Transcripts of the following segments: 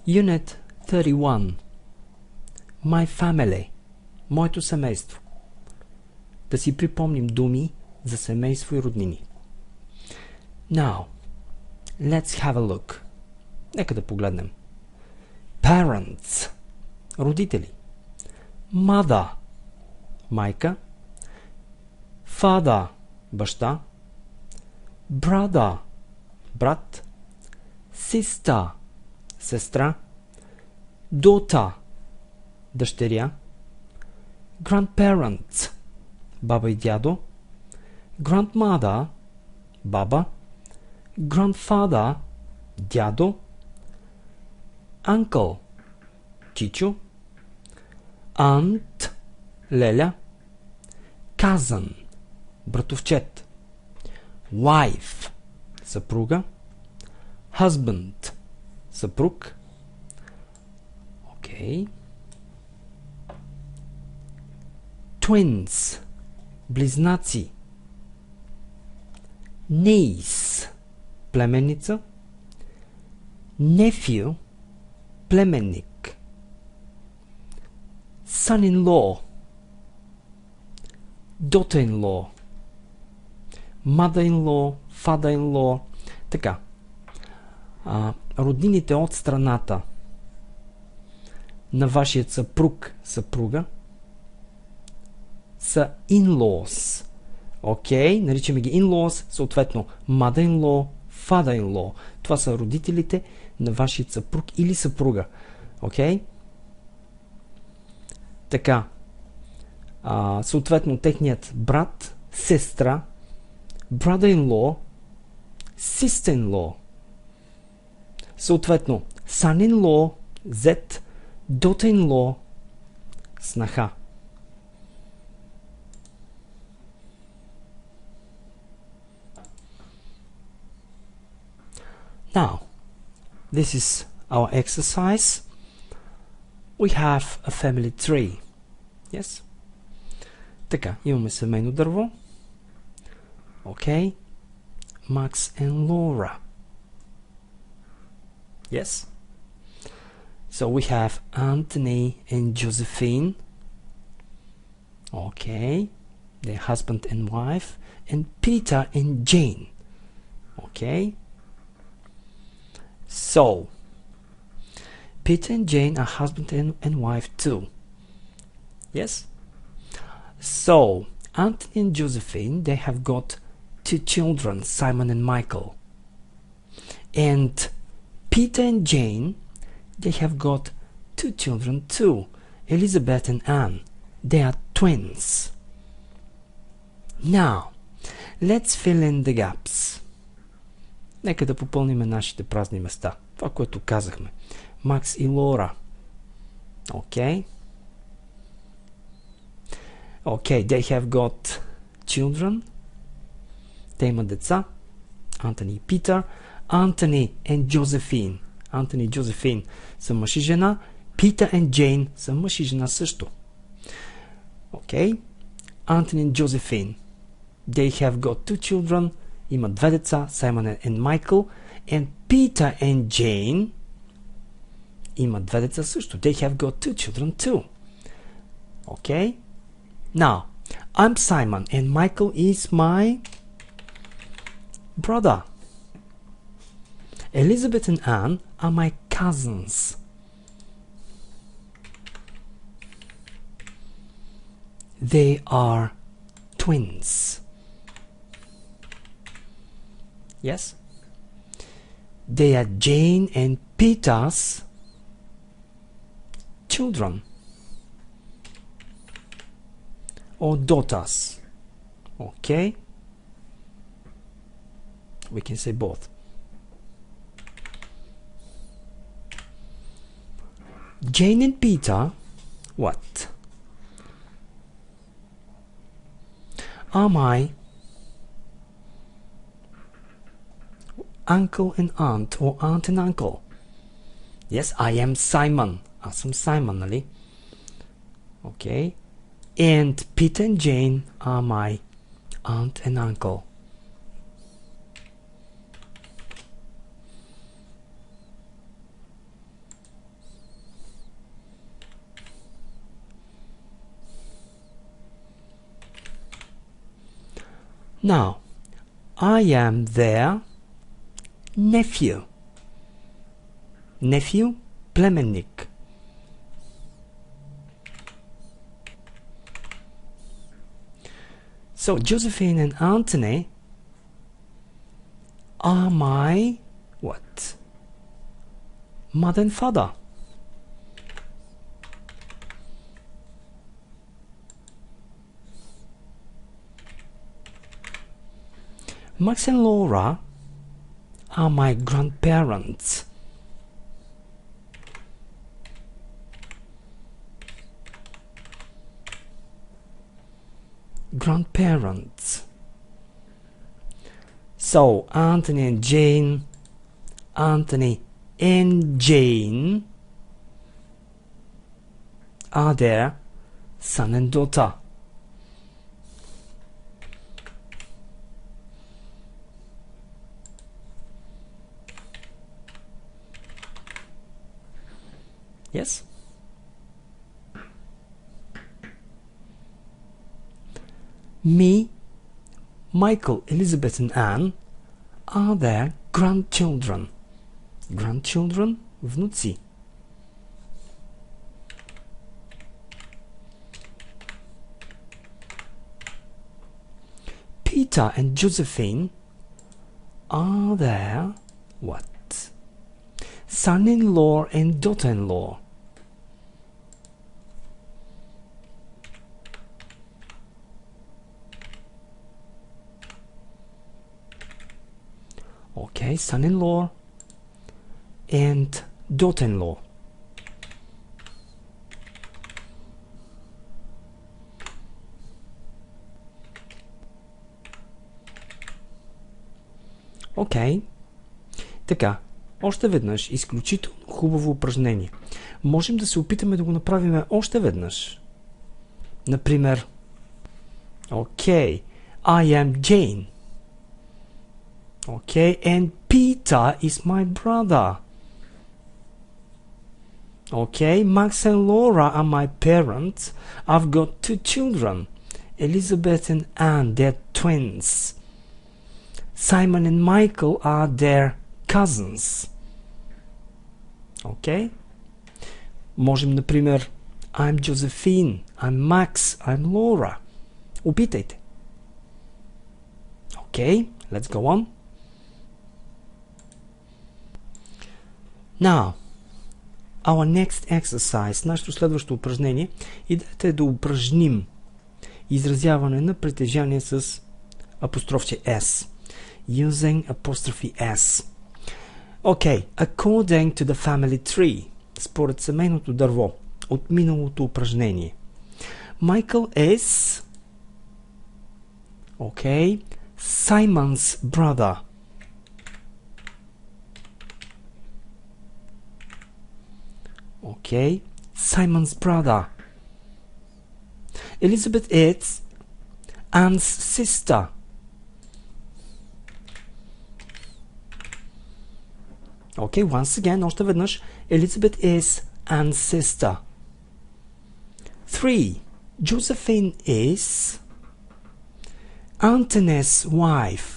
Unit 31. My family. Моето семейство. Да си припомним думи за семейство и роднини. Now, let's have a look. Нека да погледнем. Parents. Родители. Mother. Майка. Father. Баща. Brother. Брат. Sister. Сестра. Daughter. Дъщеря. Grandparents. Баба и дядо. Grandmother. Баба. Grandfather. Дядо. Uncle. Чичо. Aunt. Леля. Cousin. Братовчет. Wife. Съпруга. Husband. Съпруг. Окей. Twins. Близнаци. Niece. Племенница. Nephew. Племенник. Son-in-law. Daughter-in-law. Mother-in-law. Father-in-law. Така. Роднините от страната на вашият съпруг, съпруга са in-laws. Окей, наричаме ги in-laws, съответно mother-in-law, father-in-law. Това са родителите на вашият съпруг или съпруга. Окей? Така. Съответно техният брат, сестра, brother-in-law, sister-in-law. Съответно son-in-law, Z, daughter-in-law, снаха. Now, this is our exercise. We have a family tree. Yes? Така, имаме семейно дърво. Okay. Max and Laura. Yes? So we have Anthony and Josephine. Okay. Their husband and wife. And Peter and Jane. Okay. So, Peter and Jane are husband and wife too. Yes? So, Anthony and Josephine, they have got 2 children, Simon and Michael. And Peter and Jane, they have got 2 children too, Elizabeth and Anne. They are twins. Now, let's fill in the gaps. Нека да попълним нашите празни места. Това, което казахме. Макс и Лора. Okay. Okay, they have got children. Те имат деца. Антони и Питър. Антони and Josephine. Антони и Джозефин са мъж и жена. Питър and Jane са мъж и жена също. Okay. Антони and Josephine. They have got 2 children. Имат 2 деца. Simon and Michael. And Peter and Jane имат 2 деца също. They have got 2 children too. Okay. Now, I'm Simon and Michael is my brother. Elizabeth and Anne are my cousins. They are twins. Yes? They are Jane and Peter's children. Or daughters. Okay? We can say both. Jane and Peter, what? Are my uncle and aunt or aunt and uncle? Yes, I am Simon. Аз съм Simon, нали? Okay. And Peter and Jane are my aunt and uncle. Now, I am their nephew. Nephew, племенник. So, Josephine and Anthony are my, what? Mother and father. Max and Laura are my grandparents. Grandparents. So, Anthony and Jane are their son and daughter. Yes? Me, Michael, Elizabeth and Anne are their grandchildren. Grandchildren, внуци. Peter and Josephine are their what? Son-in-law and daughter-in-law. Okay, son-in-law and daughter-in-law. Окей. Така, още веднъж, изключително хубаво упражнение. Можем да се опитаме да го направим още веднъж. Например, окей, I am Jane. Okay, and Peter is my brother. Okay, Max and Laura are my parents. I've got 2 children, Elizabeth and Anne, they're twins. Simon and Michael are their cousins. Okay? Можем, например, I'm Josephine, I'm Max, I'm Laura. Опитайте. Okay, let's go on. Now, our next exercise, нашето следващо упражнение, идеята е да упражним изразяване на притежание с апострофче S. Using apostrophe S. Okay, according to the family tree, според семейното дърво, от миналото упражнение. Michael is, okay, Simon's brother. Okay, Simon's brother. Elizabeth is Anne's sister. Okay, once again, още веднъж. Elizabeth is Anne's sister. 3. Josephine is Anthony's wife.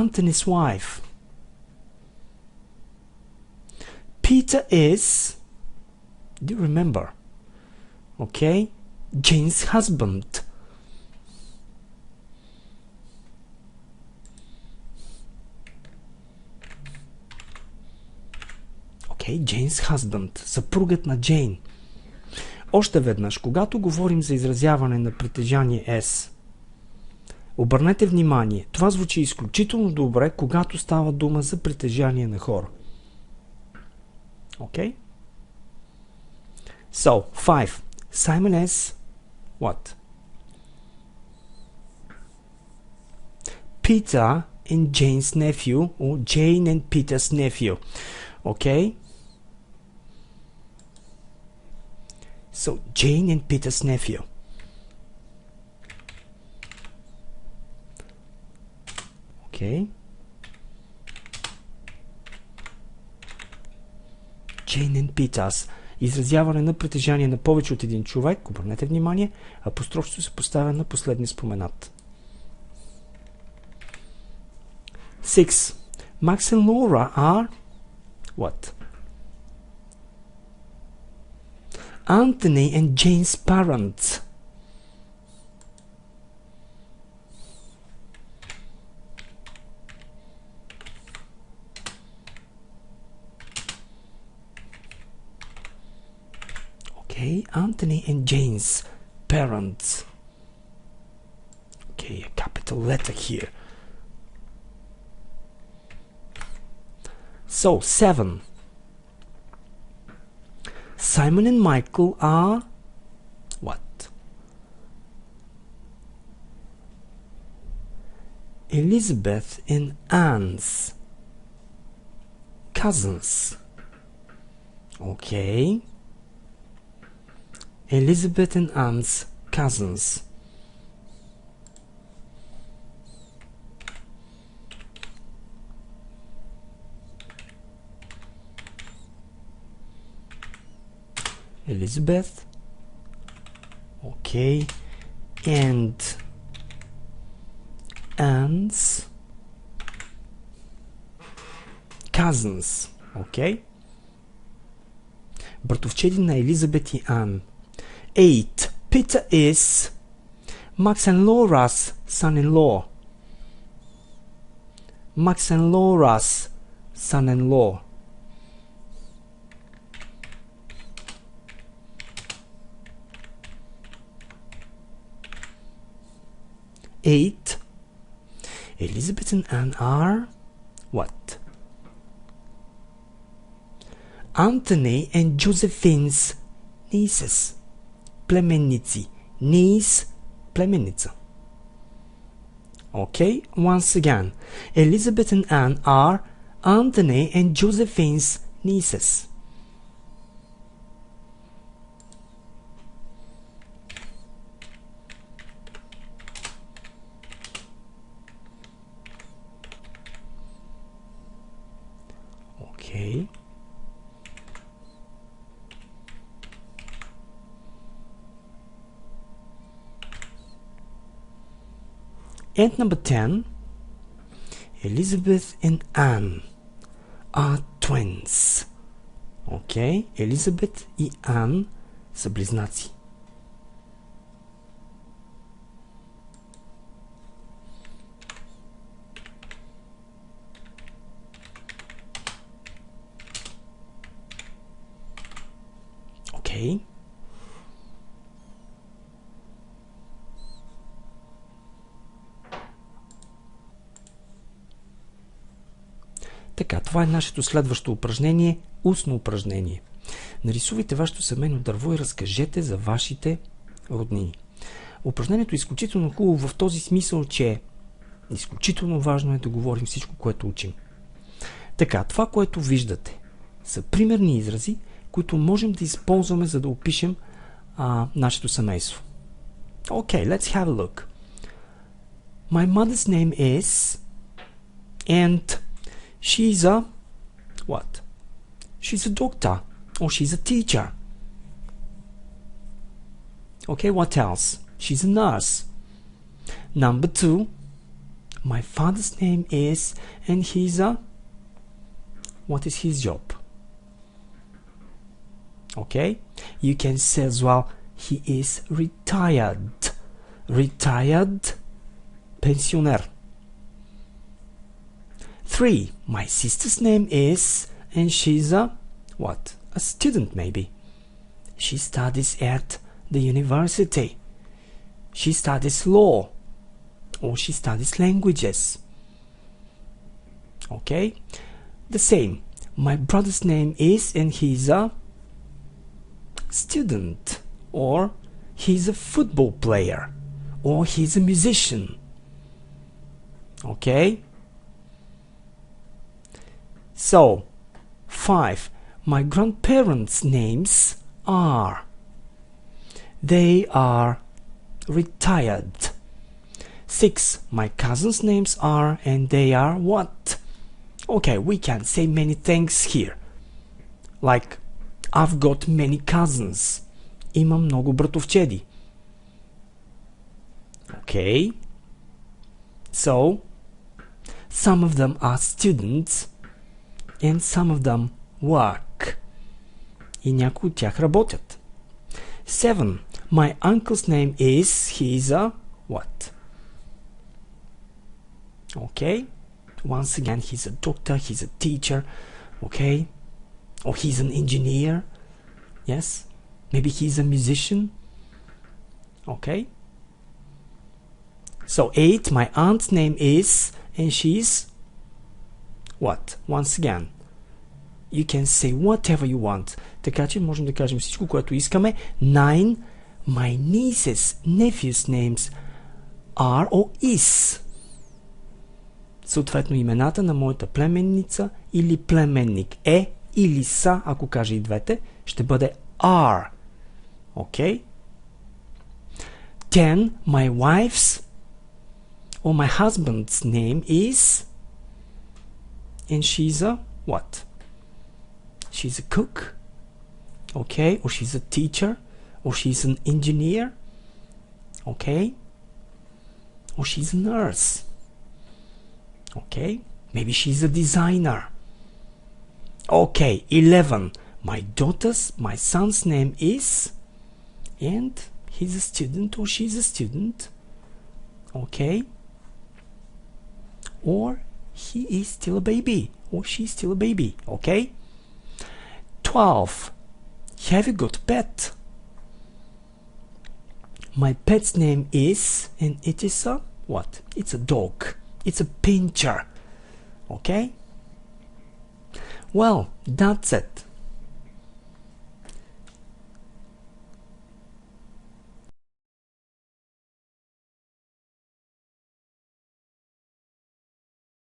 Anthony's wife. Peter is, do you remember? Okay, Jane's husband. Okay, Jane's husband. Съпругът на Джейн. Още веднъж, когато говорим за изразяване на притежание S, обърнете внимание, това звучи изключително добре, когато става дума за притежание на хора. Okay? So, 5. Simon is what? Peter and Jane's nephew, or Jane and Peter's nephew. Okay? So, Jane and Peter's nephew. Okay. Jane and Peter. Изразяване на притежание на повече от един човек. Обърнете внимание, апострофчето се поставя на последния споменат. 6. Max and Laura are what? Anthony and Jane's parents. Okay, Anthony and Jane's parents. Okay, a capital letter here. So, 7. Simon and Michael are what? Elizabeth and Anne's cousins. Okay. Elizabeth and Anne's cousins. Elizabeth, okay, and Anne's cousins, okay. Братовчеди на Елизабет и Ан. 8. Peter is Max and Laura's son-in-law. Max and Laura's son-in-law. Eight. Elizabeth and Anne are what? Anthony and Josephine's nieces. Племенници. Niece, племенница. Okay, once again. Elizabeth and Anne are Anthony and Josephine's nieces. Okay. And number 10, Elizabeth and Anne are twins. Okay, Elizabeth и Anne са близнаци. Okay. Така, това е нашето следващо упражнение, устно упражнение. Нарисувайте вашето семейно дърво и разкажете за вашите роднини. Упражнението е изключително хубаво в този смисъл, че изключително важно е да говорим всичко, което учим. Така, това, което виждате, са примерни изрази, които можем да използваме, за да опишем нашето семейство. Okay, let's have a look. My mother's name is and she's a what? She's a doctor or she's a teacher. Okay, what else? She's a nurse. Number 2, my father's name is and he's a what is his job? Okay, you can say as well he is retired. Retired pensioner. 3, my sister's name is and she's a what? A student maybe. She studies at the university. She studies law or she studies languages. Okay, the same. My brother's name is and he's a student or he's a football player or he's a musician. Okay, so 5, my grandparents' names are, they are retired. 6, my cousins' names are and they are what? Okay, we can say many things here, like I've got many cousins. Имам много братовчеди. Okay. So, some of them are students and some of them work. И някои от тях работят. 7. My uncle's name is, he is a what? Okay. Once again, he's a doctor, he's a teacher, okay? Or he's an engineer. Yes. Maybe he's a musician. Okay. So 8. My aunt's name is, and she's what? Once again, you can say whatever you want. Така че можем да кажем всичко, което искаме. 9. My niece's, nephew's names are or is. Съответно имената на моята племенница или племенник е или са, ако кажа и двете, ще бъде are. Okay? 10. My wife's or my husband's name is, and she's a what? She's a cook, okay? Or she's a teacher, or she's an engineer, okay? Or she's a nurse, okay? Maybe she's a designer. Okay, 11. My son's name is, and he's a student or she's a student, okay? Or he is still a baby or she's still a baby, okay? 12. Have you got a pet? My pet's name is, and it is a what? It's a dog. It's a pincher, okay? Well, that's it.